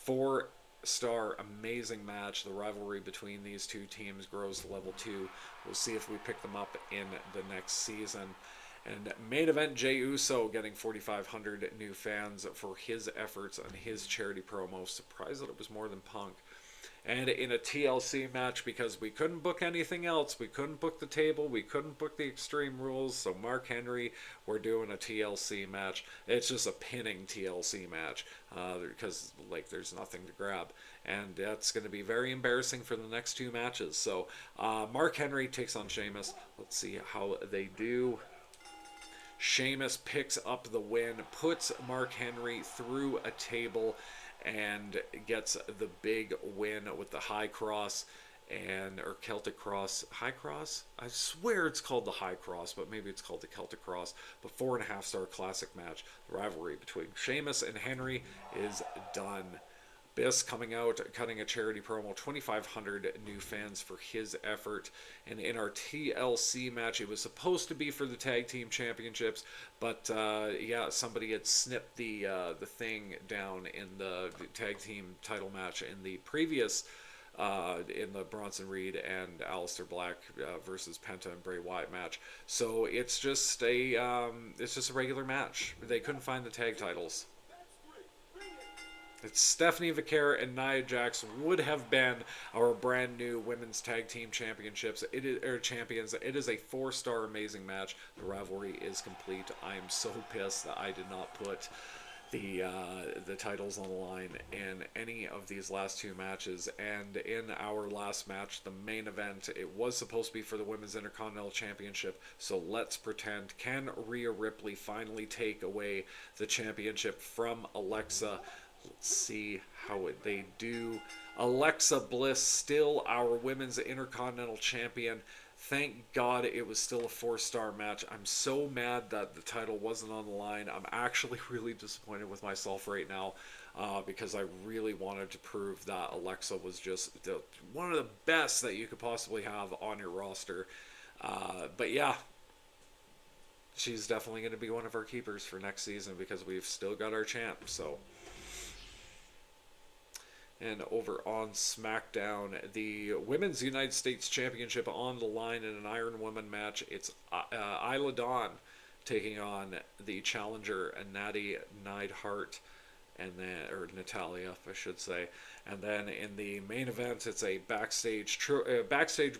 4-star, amazing match. The rivalry between these two teams grows to level 2. We'll see if we pick them up in the next season. And main event, Jey Uso getting 4,500 new fans for his efforts on his charity promo. Surprised that it was more than Punk. And in a TLC match, because we couldn't book anything else, we couldn't book the table, we couldn't book the Extreme Rules, so Mark Henry, we're doing a TLC match. It's just a pinning TLC match, because like there's nothing to grab, and that's going to be very embarrassing for the next 2 matches. So Mark Henry takes on Sheamus. Let's see how they do. Sheamus picks up the win, puts Mark Henry through a table, and gets the big win with the high cross or Celtic cross. High cross? I swear it's called the high cross, but maybe it's called the Celtic cross. But 4.5-star classic match. The rivalry between Sheamus and Henry is done. Biss coming out, cutting a charity promo, 2,500 new fans for his effort. And in our TLC match, it was supposed to be for the Tag Team Championships, but yeah, somebody had snipped the thing down in the Tag Team title match in the previous, in the Bronson Reed and Aleister Black versus Penta and Bray Wyatt match. So it's just a regular match. They couldn't find the tag titles. It's Stephanie Vaquer and Nia Jax would have been our brand new women's tag team championships. Champions. It is a 4-star amazing match. The rivalry is complete. I am so pissed that I did not put the titles on the line in any of these last 2 matches. And in our last match, the main event, it was supposed to be for the Women's Intercontinental Championship. So let's pretend, can Rhea Ripley finally take away the championship from Alexa? Let's see how they do. Alexa Bliss, still our Women's Intercontinental Champion. Thank God it was still a 4-star match. I'm so mad that the title wasn't on the line. I'm actually really disappointed with myself right now because I really wanted to prove that Alexa was just one of the best that you could possibly have on your roster. But yeah, she's definitely going to be one of our keepers for next season because we've still got our champ. So. And over on SmackDown, the Women's United States Championship on the line in an Iron Woman match. It's Isla Dawn taking on the challenger, Natty Neidhart, and then, or Natalia, I should say. And then in the main event, it's a backstage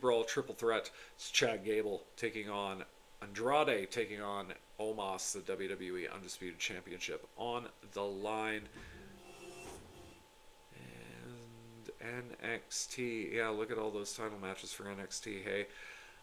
brawl triple threat. It's Chad Gable taking on Andrade, taking on Omos, the WWE Undisputed Championship on the line. NXT. Yeah, look at all those title matches for NXT. Hey,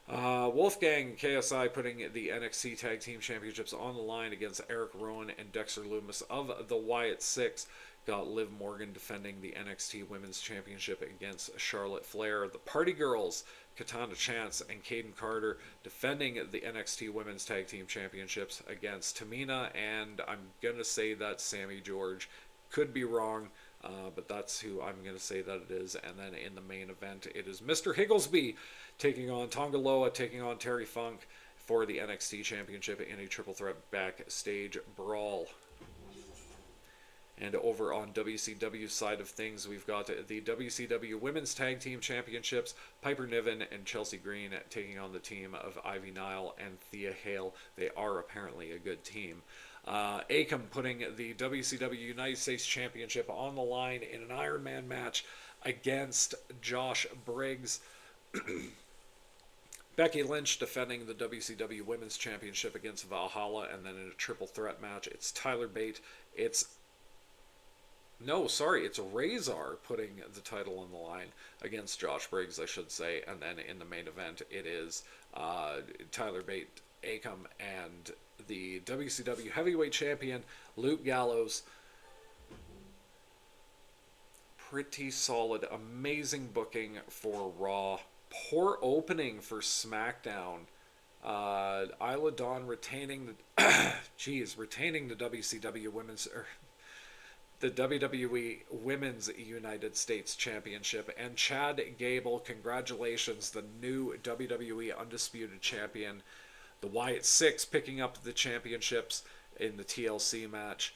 Wolfgang and KSI putting the NXT Tag Team Championships on the line against Eric Rowan and Dexter Lumis of the Wyatt Six. Got Liv Morgan defending the NXT Women's Championship against Charlotte Flair. The Party Girls, Katana Chance and Caden Carter defending the NXT Women's Tag Team Championships against Tamina, and I'm going to say that's Sammy George. Could be wrong. But that's who I'm going to say that it is. And then in the main event, it is Mr. Higglesby taking on Tonga Loa, taking on Terry Funk for the NXT Championship in a triple threat backstage brawl. And over on WCW side of things, we've got the WCW Women's Tag Team Championships, Piper Niven and Chelsea Green taking on the team of Ivy Nile and Thea Hale. They are apparently a good team. Akam putting the WCW United States Championship on the line in an Iron Man match against Josh Briggs. Becky Lynch defending the WCW Women's Championship against Valhalla, and then in a triple threat match, it's Tyler Bate. It's Razor putting the title on the line against Josh Briggs, I should say, and then in the main event, it is Tyler Bate, Akam, and the WCW Heavyweight Champion, Luke Gallows. Pretty solid, amazing booking for Raw. Poor opening for SmackDown. Isla Dawn retaining the retaining the WCW Women's the WWE Women's United States Championship. And Chad Gable, congratulations, the new WWE Undisputed Champion. The Wyatt Six picking up the championships in the TLC match.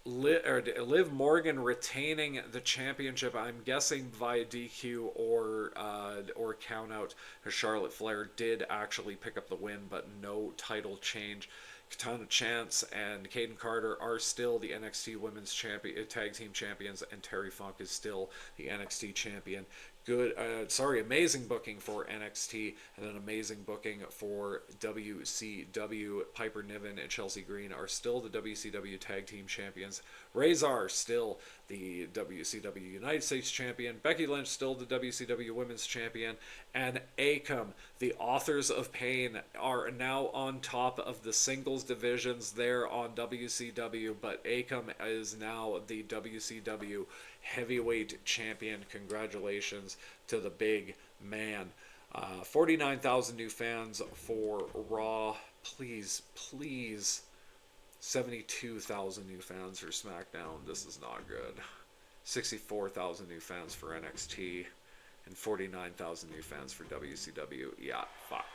Liv Morgan retaining the championship. I'm guessing via DQ or count out. Charlotte Flair did actually pick up the win, but no title change. Katana Chance and Kaden Carter are still the NXT Women's Tag Team Champions, and Terry Funk is still the NXT Champion. Amazing booking for NXT, and an amazing booking for WCW. Piper Niven and Chelsea Green are still the WCW Tag Team Champions. Razor still the WCW United States Champion. Becky Lynch still the WCW Women's Champion. And Akam, the Authors of Pain, are now on top of the singles divisions there on WCW, but Akam is now the WCW Heavyweight Champion. Congratulations to the big man. 49,000 new fans for Raw. Please, please. 72,000 new fans for SmackDown. This is not good. 64,000 new fans for NXT. And 49,000 new fans for WCW. Yeah, fuck.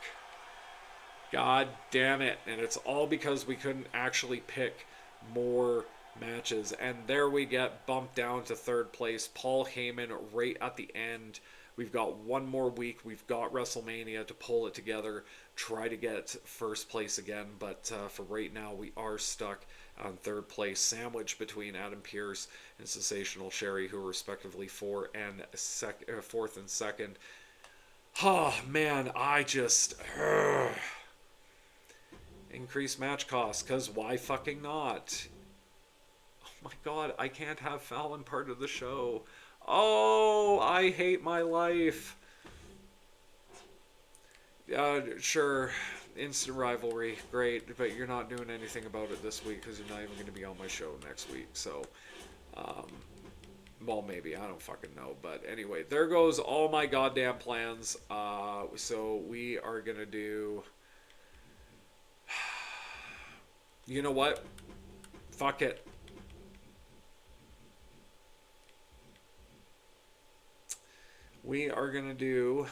God damn it. And it's all because we couldn't actually pick more matches. And there we get bumped down to third place. Paul Heyman right at the end. We've got one more week. We've got WrestleMania to pull it together, try to get first place again. But for right now, we are stuck on third place, sandwiched between Adam Pearce and Sensational Sherry, who are respectively fourth and second. Oh, man, I just... Increase match costs, because why fucking not? Oh my god, I can't have Fallon part of the show. Oh, I hate my life. Sure, instant rivalry, great, but you're not doing anything about it this week because you're not even going to be on my show next week. So, well, maybe, I don't fucking know. But anyway, there goes all my goddamn plans. So we are going to do... You know what? Fuck it. We are going to do...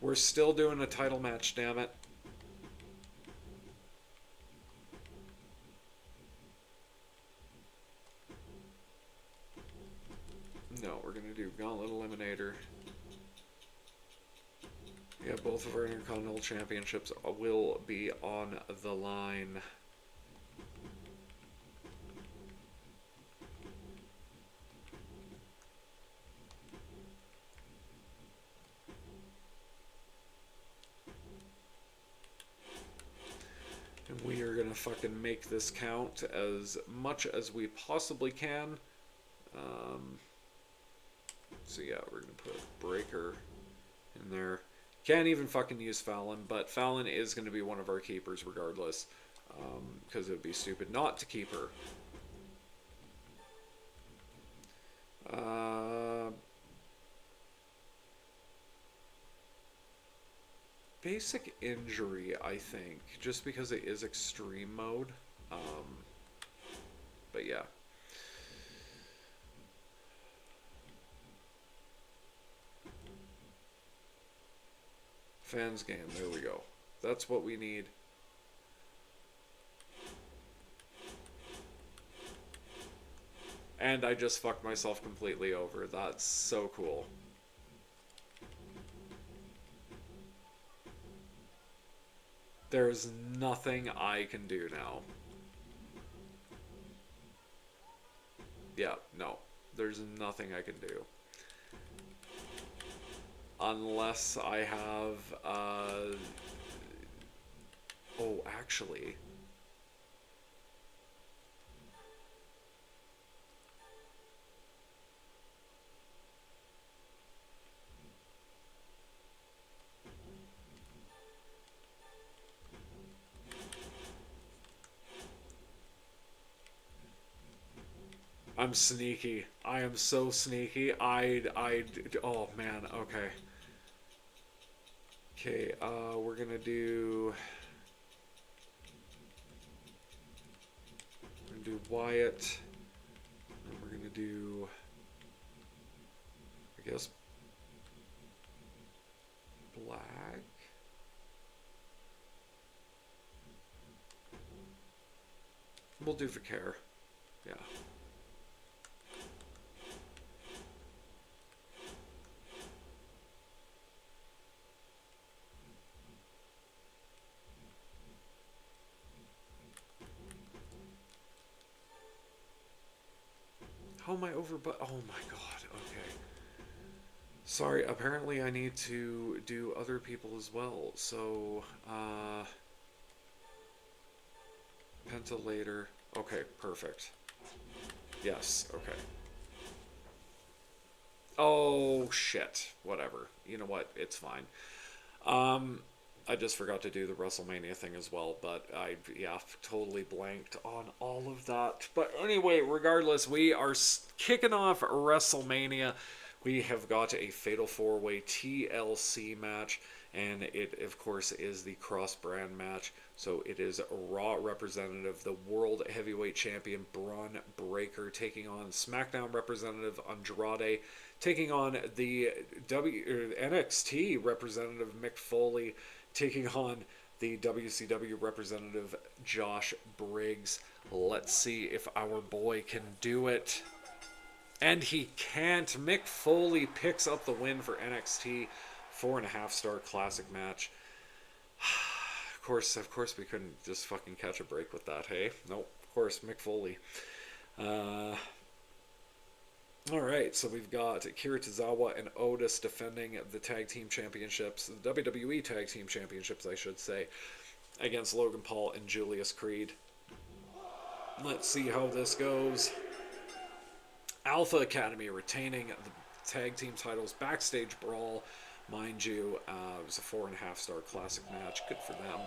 We're still doing a title match, damn it. No, we're going to do Gauntlet Eliminator. Yeah, both of our Intercontinental Championships will be on the line. And we are going to fucking make this count as much as we possibly can. So yeah, we're going to put Breaker in there. Can't even fucking use Fallon, but Fallon is going to be one of our keepers regardless. Because it would be stupid not to keep her. Basic injury, I think, just because it is extreme mode. But yeah. Fans game, there we go. That's what we need. And I just fucked myself completely over. That's so cool. There's nothing I can do now. Yeah, no. There's nothing I can do. Unless I have, oh, actually... I'm sneaky. I am so sneaky. Oh man, okay. Okay, we're gonna do... do Wyatt. And we're going to do, I guess, Black. We'll do Vicaire. Yeah. How am I over? But oh my god. Okay. Sorry. Apparently, I need to do other people as well. So, Penta later. Okay. Perfect. Yes. Okay. Oh shit. Whatever. You know what? It's fine. Um, I just forgot to do the WrestleMania thing as well, but I, yeah, totally blanked on all of that. But anyway, regardless, we are kicking off WrestleMania. We have got a Fatal 4-Way TLC match, and it, of course, is the cross-brand match. So it is Raw representative, the World Heavyweight Champion Braun Breaker, taking on SmackDown representative Andrade, taking on the NXT representative Mick Foley, taking on the WCW representative Josh Briggs. Let's see if our boy can do it. And he can't. Mick Foley picks up the win for NXT. 4.5-star classic match. Of course, we couldn't just fucking catch a break with that, hey? Nope, of course, Mick Foley. Alright, so we've got Akira Tozawa and Otis defending the Tag Team Championships, the WWE Tag Team Championships, I should say, against Logan Paul and Julius Creed. Let's see how this goes. Alpha Academy retaining the tag team titles. Backstage brawl, mind you, it was a 4.5-star classic match. Good for them.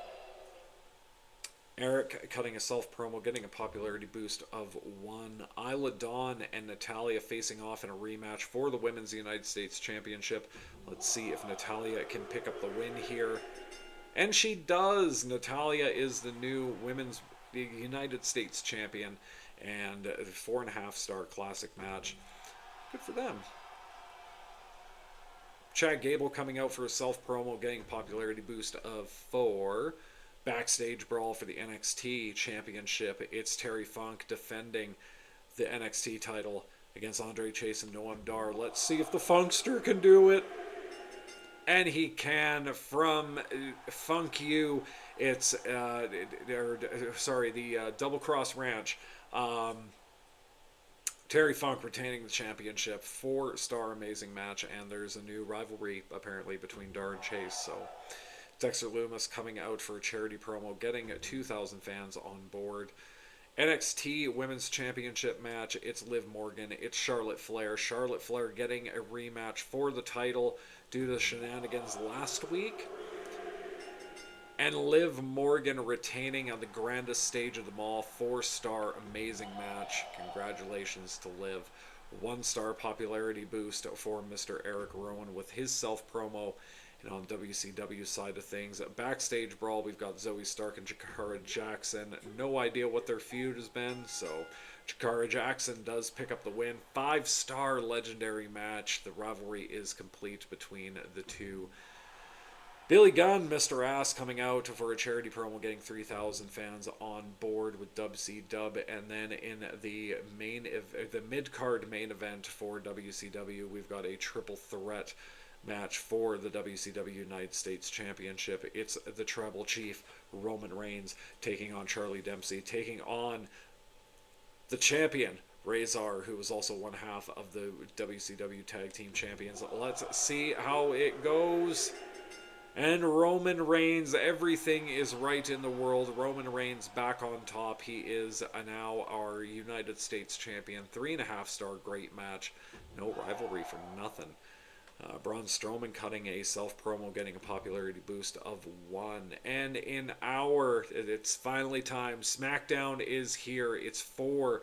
Eric cutting a self-promo, getting a popularity boost of 1. Isla Dawn and Natalya facing off in a rematch for the Women's United States Championship. Let's see if Natalya can pick up the win here. And she does! Natalya is the new Women's United States Champion. And a 4.5-star classic match. Good for them. Chad Gable coming out for a self-promo, getting a popularity boost of 4. Backstage brawl for the NXT Championship. It's Terry Funk defending the NXT title against Andre Chase and Noam Dar. Let's see if the Funkster can do it. And he can. From Funk You, it's the Double Cross Ranch. Terry Funk retaining the championship. 4-star amazing match, and there's a new rivalry apparently between Dar and Chase. So Dexter Lumis coming out for a charity promo, getting 2,000 fans on board. NXT Women's Championship match. It's Liv Morgan. It's Charlotte Flair. Charlotte Flair getting a rematch for the title due to the shenanigans last week. And Liv Morgan retaining on the grandest stage of them all. 4-star amazing match. Congratulations to Liv. 1-star popularity boost for Mr. Eric Rowan with his self-promo. And on WCW side of things, backstage brawl, we've got Zoe Stark and Jakara Jackson. No idea what their feud has been, so Jakara Jackson does pick up the win. 5-star legendary match. The rivalry is complete between the two. Billy Gunn, Mr. Ass, coming out for a charity promo, getting 3,000 fans on board with WCW. And then in the mid-card main event for WCW, we've got a triple threat match for the WCW United States Championship. It's the Tribal Chief, Roman Reigns, taking on Charlie Dempsey, taking on the champion, Razor, who was also one half of the WCW Tag Team Champions. Let's see how it goes. And Roman Reigns, everything is right in the world. Roman Reigns back on top. He is now our United States Champion. 3.5-star great match. No rivalry for nothing. Braun Strowman cutting a self-promo, getting a popularity boost of 1. And it's finally time. SmackDown is here. It's 4.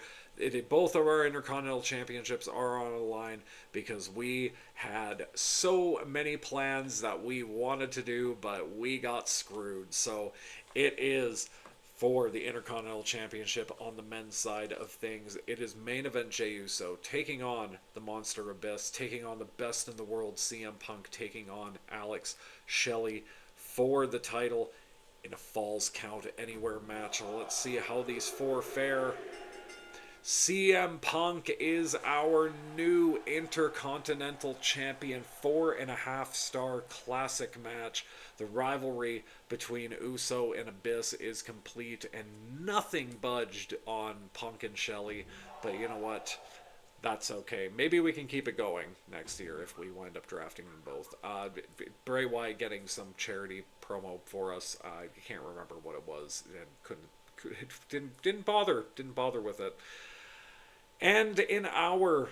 Both of our Intercontinental Championships are on the line because we had so many plans that we wanted to do, but we got screwed. So it is for the Intercontinental Championship on the men's side of things. It is main event Jey Uso taking on the Monster Abyss, taking on the best in the world CM Punk, taking on Alex Shelley for the title in a Falls Count Anywhere match. Let's see how these four fare. CM Punk is our new Intercontinental Champion. 4.5-star classic match. The rivalry between Uso and Abyss is complete, and nothing budged on Punk and Shelley. But you know what? That's okay. Maybe we can keep it going next year if we wind up drafting them both. Bray Wyatt getting some charity promo for us. I can't remember what it was, and didn't bother with it. And in our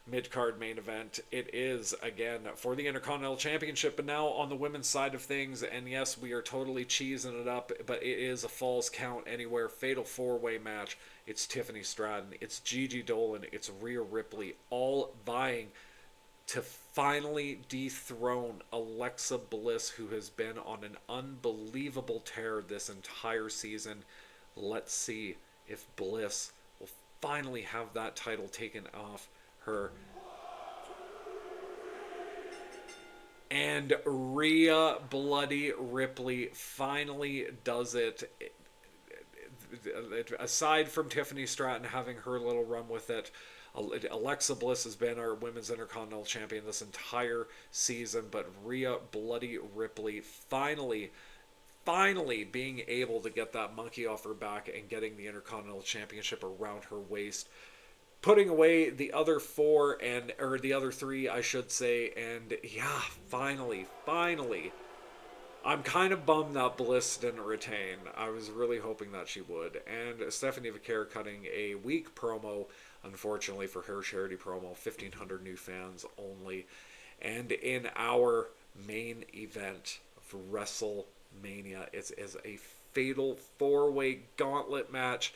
mid-card main event, it is, again, for the Intercontinental Championship, but now on the women's side of things, and yes, we are totally cheesing it up, but it is a Falls Count Anywhere fatal four-way match. It's Tiffany Stratton, it's Gigi Dolan, it's Rhea Ripley, all vying to finally dethrone Alexa Bliss, who has been on an unbelievable tear this entire season. Let's see if Bliss will finally have that title taken off her. And Rhea Bloody Ripley finally does it. Aside from Tiffany Stratton having her little run with it, Alexa Bliss has been our Women's Intercontinental Champion this entire season, but Rhea Bloody Ripley finally being able to get that monkey off her back and getting the Intercontinental Championship around her waist, putting away the other the other three, I should say, and yeah, finally, I'm kind of bummed that Bliss didn't retain. I was really hoping that she would. And Stephanie Vaquer cutting a weak promo, unfortunately for her charity promo, 1,500 new fans only. And in our main event of WrestleMania, it is a fatal four-way gauntlet match.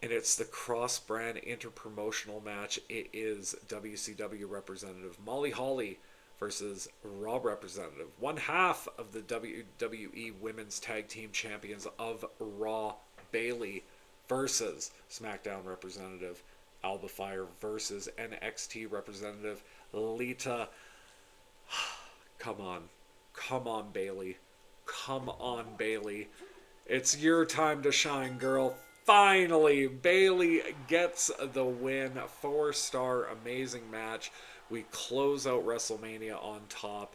And it's the cross-brand interpromotional match. It is WCW representative Molly Holly versus Raw representative, one half of the WWE Women's Tag Team Champions of Raw, Bayley, versus SmackDown representative Alba Fire versus NXT representative Lita. Come on, Bayley. Come on, Bayley. It's your time to shine, girl. Finally, Bayley gets the win. 4-star amazing match. We close out WrestleMania on top.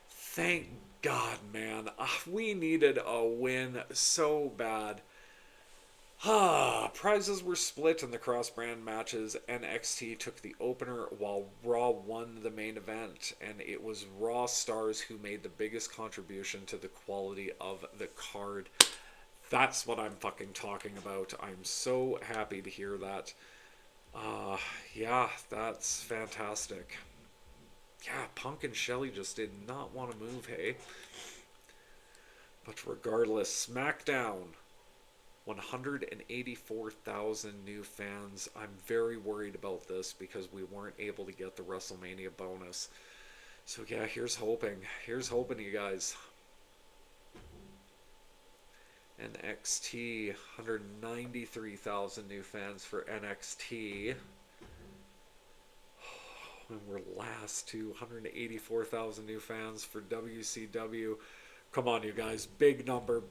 Thank God, man. We needed a win so bad. Prizes were split in the cross-brand matches. NXT took the opener while Raw won the main event. And it was Raw stars who made the biggest contribution to the quality of the card. That's what I'm fucking talking about. I'm so happy to hear that. Yeah, that's fantastic. Yeah, Punk and Shelley just did not want to move, hey? But regardless, SmackDown, 184,000 new fans. I'm very worried about this because we weren't able to get the WrestleMania bonus. So yeah, here's hoping. Here's hoping, you guys. NXT, 193,000 new fans for NXT. And we're last to 184,000 new fans for WCW. Come on, you guys. Big number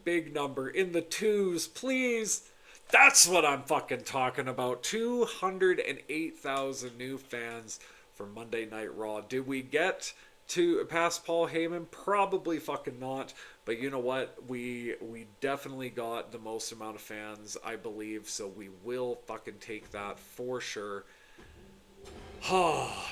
in the twos, please. That's what I'm fucking talking about. 208,000 new fans for Monday Night Raw. Did we get to past Paul Heyman? Probably fucking not. But you know what? We definitely got the most amount of fans, I believe. So we will fucking take that for sure.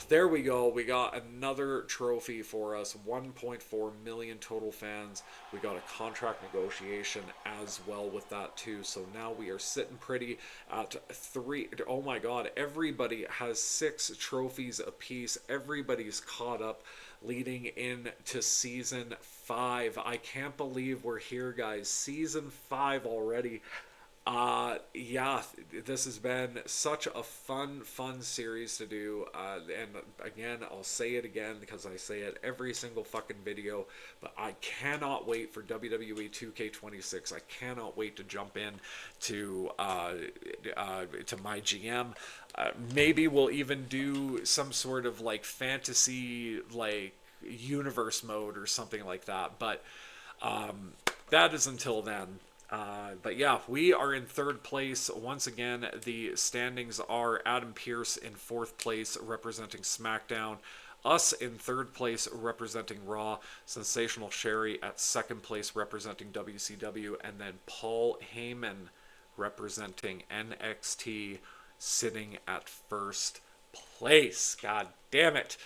There we go. We got another trophy for us. 1.4 million total fans. We got a contract negotiation as well with that too. So now we are sitting pretty at 3. Oh my god. Everybody has 6 trophies apiece. Everybody's caught up leading into season 5. I can't believe we're here, guys. Season 5 already. Yeah, this has been such a fun series to do. And again, I'll say it again because I say it every single fucking video, but I cannot wait for WWE 2K26. I cannot wait to jump in to my GM. Maybe we'll even do some sort of like fantasy like universe mode or something like that. But that is until then. But yeah, we are in third place. Once again, the standings are Adam Pearce in fourth place, representing SmackDown. Us in third place, representing Raw. Sensational Sherry at second place, representing WCW. And then Paul Heyman, representing NXT, sitting at first place. God damn it.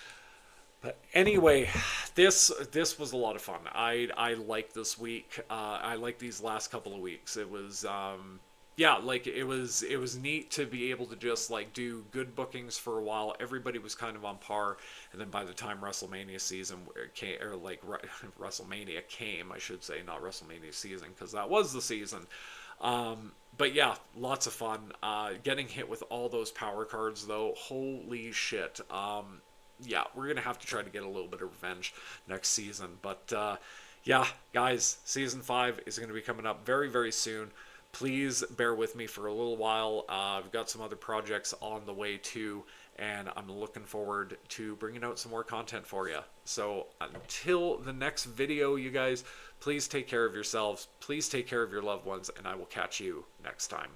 But anyway, this was a lot of fun. I like this week. I like these last couple of weeks. It was yeah, like it was neat to be able to just like do good bookings for a while. Everybody was kind of on par, and then by the time WrestleMania season came, or like WrestleMania came, I should say, not WrestleMania season, because that was the season. But yeah, lots of fun. Getting hit with all those power cards though, holy shit. Yeah, we're going to have to try to get a little bit of revenge next season. But yeah, guys, season 5 is going to be coming up very, very soon. Please bear with me for a little while. I've got some other projects on the way too, and I'm looking forward to bringing out some more content for you. So until the next video, you guys, please take care of yourselves. Please take care of your loved ones, and I will catch you next time.